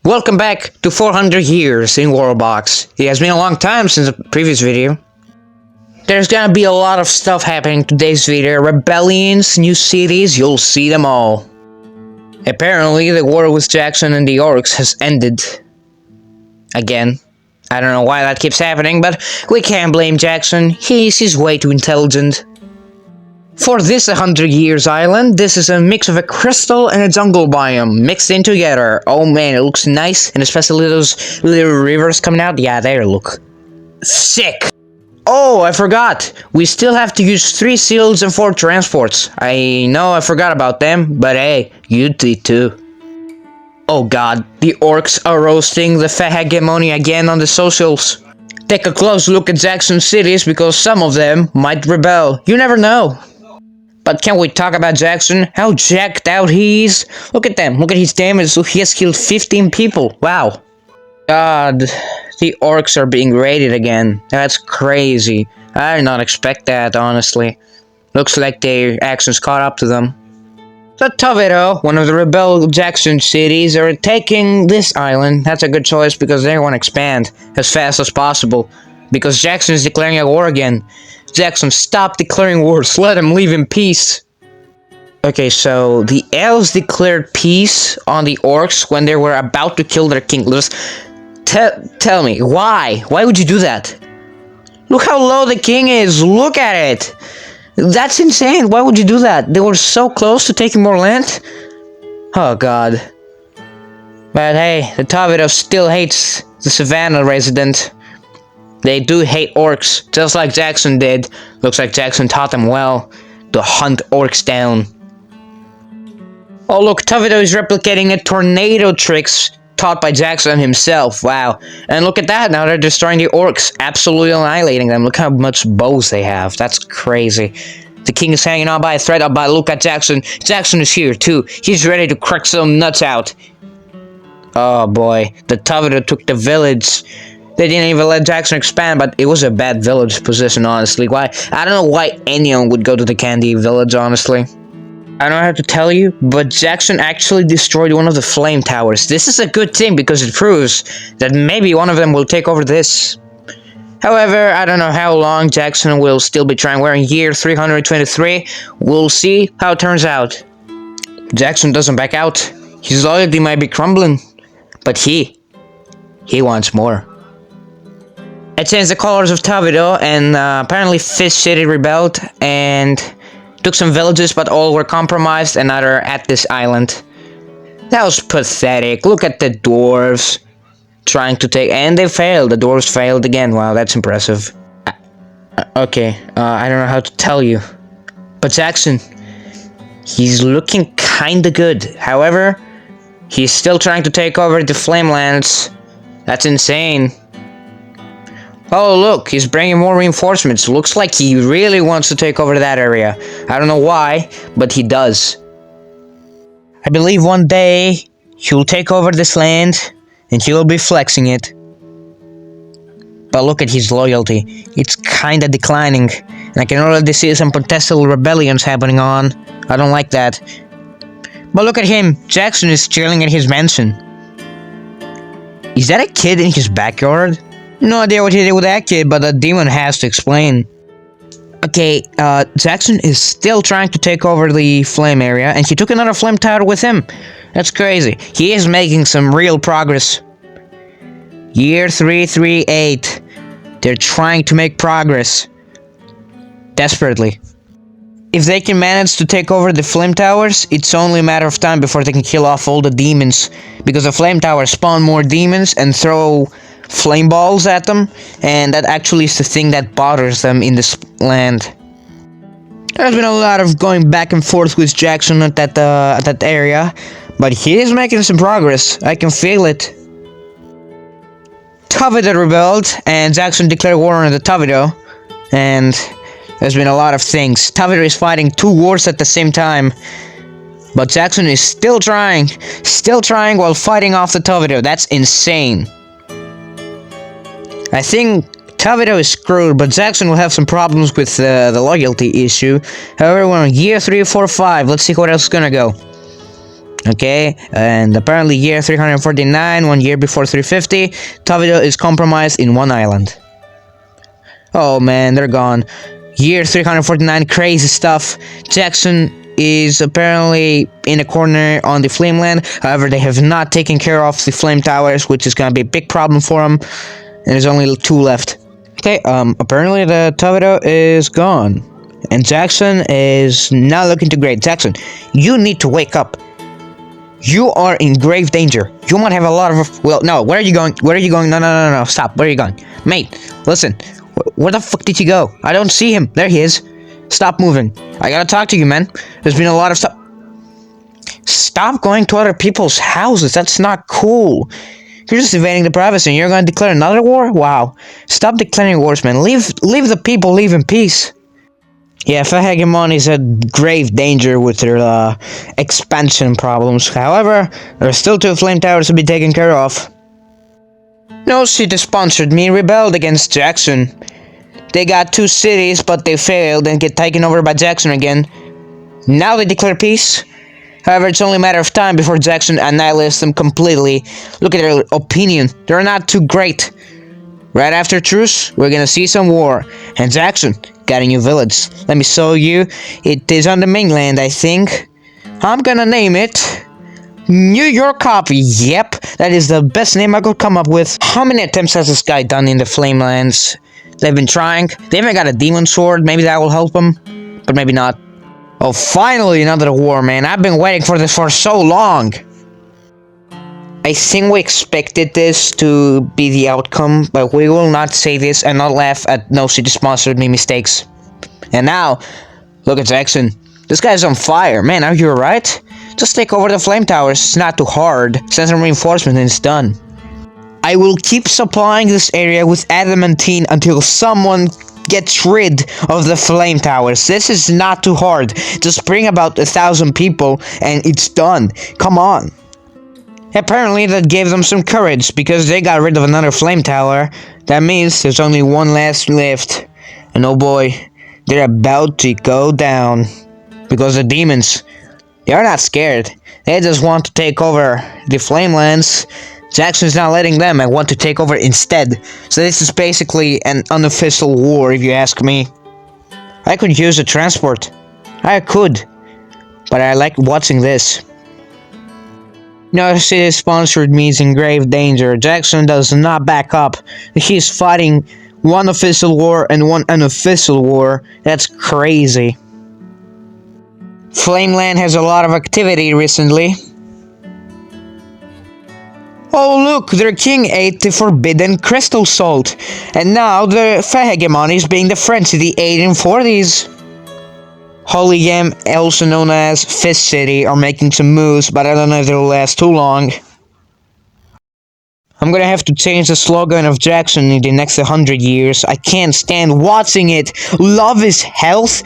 Welcome back to 400 years in WorldBox. It has been a long time since the previous video. There's gonna be a lot of stuff happening in today's video. Rebellions, new cities, you'll see them all. Apparently, the war with Jackson and the Orcs has ended. Again. I don't know why that keeps happening, but we can't blame Jackson. He's way too intelligent. For this 100 years island, this is a mix of a crystal and a jungle biome mixed in together. Oh man, it looks nice, and especially those little rivers coming out. Yeah, they look sick. Oh, I forgot. We still have to use 3 seals and 4 transports. I know I forgot about them, but hey, you did too. Oh god, the Orcs are roasting the hegemony again on the socials. Take a close look at Jackson's cities because some of them might rebel. You never know. But can we talk about Jackson? How jacked out he is? Look at them. Look at his damage. So he has killed 15 people. Wow. God. The Orcs are being raided again. That's crazy. I did not expect that, honestly. Looks like their actions caught up to them. So Tavero, one of the rebel Jackson cities, are taking this island. That's a good choice because they want to expand as fast as possible. Because Jackson is declaring a war again. Jackson, stop declaring wars. Let him leave in peace. Okay, so the elves declared peace on the Orcs when they were about to kill their king. Just tell me, why? Why would you do that? Look how low the king is. Look at it. That's insane. Why would you do that? They were so close to taking more land. Oh, God. But hey, the Tavero still hates the Savannah resident. They do hate Orcs, just like Jackson did. Looks like Jackson taught them well to hunt Orcs down. Oh look, Tavero is replicating a tornado tricks taught by Jackson himself. Wow. And look at that, now they're destroying the Orcs, absolutely annihilating them. Look how much bows they have. That's crazy. The king is hanging on by a thread, but look at Jackson. Jackson is here too. He's ready to crack some nuts out. Oh boy, the Tavero took the village. They didn't even let Jackson expand, but it was a bad village position, honestly. Why? I don't know why anyone would go to the Candy Village, honestly. I don't know how to tell you, but Jackson actually destroyed one of the flame towers. This is a good thing because it proves that maybe one of them will take over this. However, I don't know how long Jackson will still be trying. We're in year 323. We'll see how it turns out. Jackson doesn't back out. His loyalty might be crumbling, but he wants more. I changed the colors of Tavero, and apparently Fish City rebelled and took some villages, but all were compromised and are at this island. That was pathetic. Look at the dwarves trying to take, and they failed. The dwarves failed again. Wow, that's impressive. Okay, I don't know how to tell you, but Jackson, he's looking kinda good. However, he's still trying to take over the Flamelands. That's insane. Oh look, he's bringing more reinforcements. Looks like he really wants to take over that area. I don't know why, but he does. I believe one day he'll take over this land and he'll be flexing it. But look at his loyalty. It's kinda declining. And I can already see some potential rebellions happening on. I don't like that. But look at him. Jackson is chilling at his mansion. Is that a kid in his backyard? No idea what he did with that kid, but the demon has to explain. Okay, Jackson is still trying to take over the flame area, and he took another flame tower with him. That's crazy. He is making some real progress. Year 338. They're trying to make progress. Desperately. If they can manage to take over the flame towers, it's only a matter of time before they can kill off all the demons. Because the flame towers spawn more demons and throw flame balls at them, and that actually is the thing that bothers them in this land. There's been a lot of going back and forth with Jackson at that area, but he is making some progress. I can feel it. Tavero rebelled, and Jackson declared war on the Tavero, and there's been a lot of things. Tavero is fighting 2 wars at the same time, but Jackson is still trying while fighting off the Tavero. That's insane. I think Tavero is screwed, but Jackson will have some problems with the loyalty issue. However, we're on year 345. Let's see what else is gonna go. Okay, and apparently year 349, 1 year before 350, Tovido is compromised in one island. Oh man, they're gone. Year 349, crazy stuff. Jackson is apparently in a corner on the Flameland. However, they have not taken care of the flame towers, which is gonna be a big problem for them. And there's only 2 left. Okay, apparently the Tovido is gone. And Jackson is not looking too great. Jackson, you need to wake up. You are in grave danger. You might have a lot of... Well, no, where are you going? Where are you going? No, stop. Where are you going? Mate, listen. Where the fuck did you go? I don't see him. There he is. Stop moving. I gotta talk to you, man. There's been a lot of stuff. Stop going to other people's houses. That's not cool. You're just invading the privacy and you're gonna declare another war? Wow. Stop declaring wars, man. Leave the people live in peace. Yeah, Hegemon is at grave danger with their expansion problems. However, there are still 2 flame towers to be taken care of. No city sponsored me rebelled against Jackson. They got 2 cities, but they failed and get taken over by Jackson again. Now they declare peace. However, it's only a matter of time before Jackson annihilates them completely. Look at their opinion. They're not too great. Right after truce, we're gonna see some war. And Jackson got a new village. Let me show you. It is on the mainland, I think. I'm gonna name it New York Copy. Yep, that is the best name I could come up with. How many attempts has this guy done in the Flamelands? They've been trying. They even got a demon sword. Maybe that will help them, but maybe not. Oh, finally another war, man. I've been waiting for this for so long. I think we expected this to be the outcome, but we will not say this and not laugh at no city sponsored me mistakes. And now, look at Jackson. This guy's on fire. Man, are you alright? Just take over the flame towers. It's not too hard. Send some reinforcement and it's done. I will keep supplying this area with adamantine until someone gets rid of the flame towers. This is not too hard. Just bring about 1,000 people and it's done. Come on. Apparently that gave them some courage because they got rid of another flame tower. That means there's only one last left. And oh boy, they're about to go down. Because the demons, they are not scared. They just want to take over the Flamelands. Jackson's not letting them and want to take over instead. So this is basically an unofficial war if you ask me. I could use a transport. I could. But I like watching this. No city sponsored me is in grave danger. Jackson does not back up. He's fighting one official war and one unofficial war. That's crazy. Flameland has a lot of activity recently. Oh look, their king ate the forbidden crystal salt. And now the Hegemon is being the French city 1840s. Holygam, also known as Fish City, are making some moves, but I don't know if they'll last too long. I'm gonna have to change the slogan of Jackson in the next 100 years. I can't stand watching it. Love is health.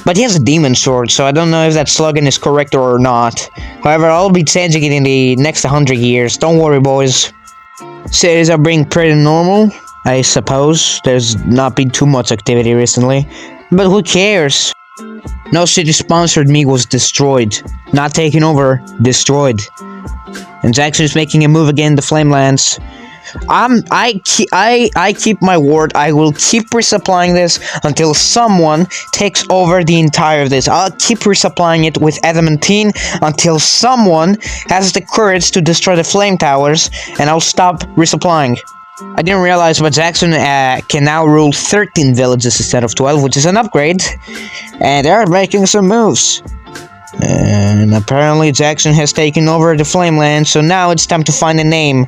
But he has a demon sword, so I don't know if that slogan is correct or not. However, I'll be changing it in the next 100 years. Don't worry, boys. Cities are being pretty normal, I suppose. There's not been too much activity recently. But who cares? No city sponsored me was destroyed. Not taken over, destroyed. And Jackson is making a move again, the Flamelands. I keep my word. I will keep resupplying this until someone takes over the entire of this. I'll keep resupplying it with adamantine until someone has the courage to destroy the flame towers, and I'll stop resupplying. I didn't realize, but Jackson can now rule 13 villages instead of 12, which is an upgrade. And they're making some moves. And apparently Jackson has taken over the Flameland, so now it's time to find a name.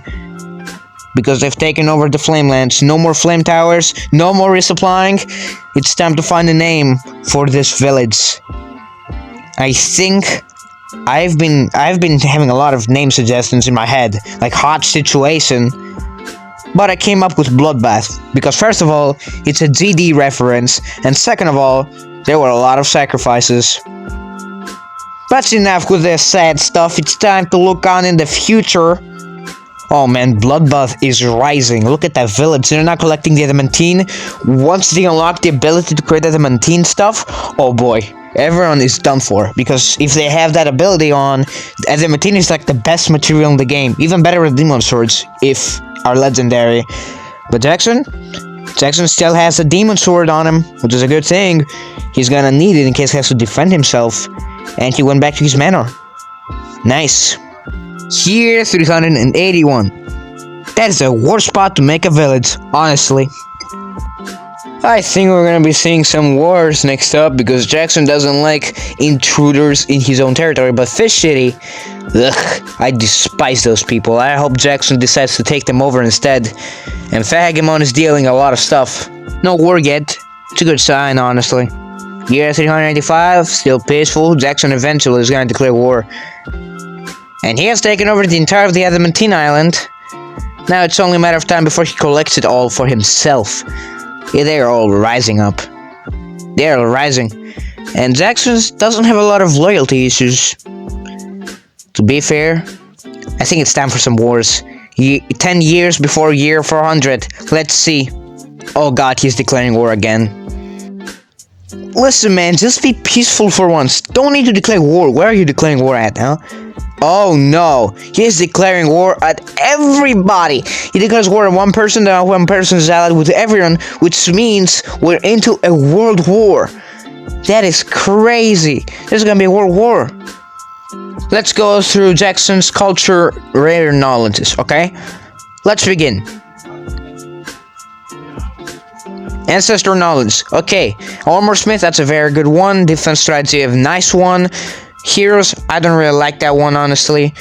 Because they've taken over the Flamelands. No more flame towers, no more resupplying. It's time to find a name for this village. I think I've been having a lot of name suggestions in my head, like Hot Situation. But I came up with Bloodbath, because first of all, it's a GD reference, and second of all, there were a lot of sacrifices. That's enough with this sad stuff. It's time to look on in the future. Oh man, Bloodbath is rising. Look at that village. They're not collecting the adamantine. Once they unlock the ability to create adamantine stuff, oh boy, everyone is done for. Because if they have that ability on, Adamantina is like the best material in the game. Even better with Demon Swords, if are legendary. But Jackson still has a Demon Sword on him, which is a good thing. He's gonna need it in case he has to defend himself. And he went back to his manor. Nice. Year 381. That is the worst spot to make a village, honestly. I think we're gonna be seeing some wars next up because Jackson doesn't like intruders in his own territory, but Fish City, ugh, I despise those people. I hope Jackson decides to take them over instead. And Fagamon is dealing a lot of stuff. No war yet. It's a good sign, honestly. Year 385, still peaceful. Jackson eventually is gonna declare war. And he has taken over the entire of the Adamantina Island. Now it's only a matter of time before he collects it all for himself. Yeah, they are all rising up. They are rising. And Jackson doesn't have a lot of loyalty issues. To be fair, I think it's time for some wars. 10 years before year 400. Let's see. Oh god, he's declaring war again. Listen, man, just be peaceful for once. Don't need to declare war. Where are you declaring war at, huh? Oh no, he's declaring war at everybody. He declares war at one person, then one person is allied with everyone, which means we're into a world war. That is crazy. There's gonna be a world war. Let's go through Jackson's culture rare knowledges, okay? Let's begin. Ancestor knowledge. Okay, Armor Smith, that's a very good one. Defense strategy, a nice one. Heroes, I don't really like that one, honestly.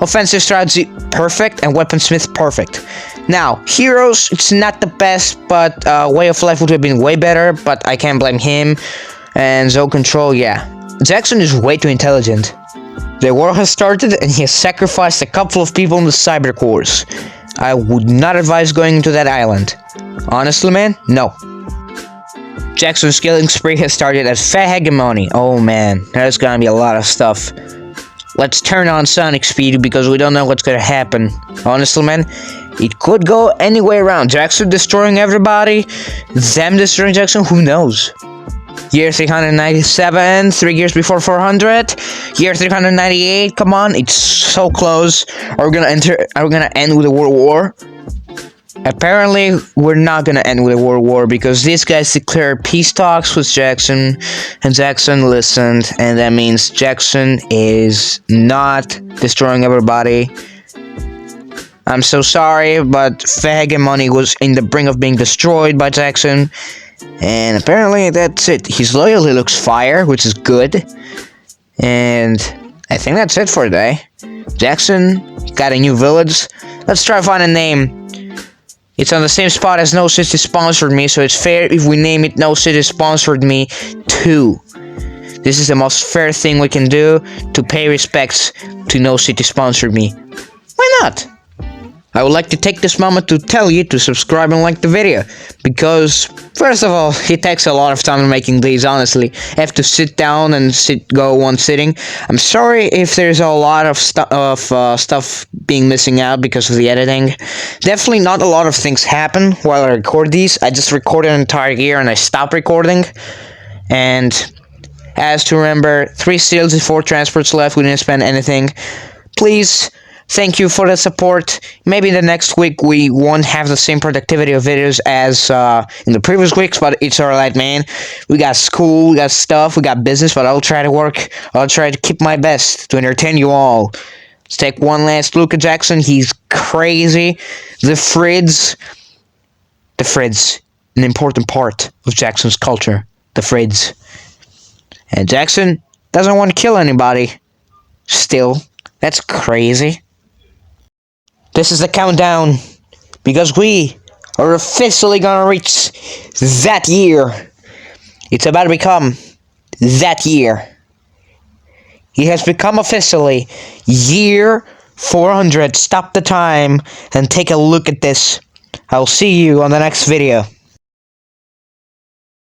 Offensive strategy, perfect. And weaponsmith, perfect. Now, heroes, it's not the best, but way of life would have been way better, but I can't blame him. And zone control, yeah. Jackson is way too intelligent. The war has started, and he has sacrificed a couple of people in the cyber cores. I would not advise going to that island. Honestly, man, no. Jackson's killing spree has started at Hegemony. Oh man, there's gonna be a lot of stuff. Let's turn on Sonic Speed because we don't know what's gonna happen. Honestly, man, it could go any way around. Jackson destroying everybody, them destroying Jackson, who knows? Year 397, 3 years before 400. Year 398, come on, it's so close. Are we gonna end with a world war? Apparently, we're not gonna end with a world war because these guys declared peace talks with Jackson, and Jackson listened, and that means Jackson is not destroying everybody. I'm so sorry, but Hegemony was in the brink of being destroyed by Jackson, and apparently that's it. His loyalty looks fire, which is good, and I think that's it for today. Jackson got a new village. Let's try to find a name. It's on the same spot as No City Sponsored Me, so it's fair if we name it No City Sponsored Me 2. This is the most fair thing we can do to pay respects to No City Sponsored Me. Why not? I would like to take this moment to tell you to subscribe and like the video, because, first of all, it takes a lot of time making these, honestly. I have to sit down and go one sitting. I'm sorry if there's a lot of stuff being missing out because of the editing. Definitely not a lot of things happen while I record these. I just recorded an entire year and I stopped recording. And as to remember, 3 seals and 4 transports left. We didn't spend anything. Please, thank you for the support. Maybe the next week we won't have the same productivity of videos as in the previous weeks, but it's alright, man. We got school, we got stuff, we got business, but I'll try to work. I'll try to keep my best to entertain you all. Let's take one last look at Jackson. He's crazy. The Frids, an important part of Jackson's culture. The Frids. And Jackson doesn't want to kill anybody. Still, that's crazy. This is the countdown, because we are officially gonna reach that year. It's about to become that year. It has become officially year 400. Stop the time and take a look at this. I'll see you on the next video.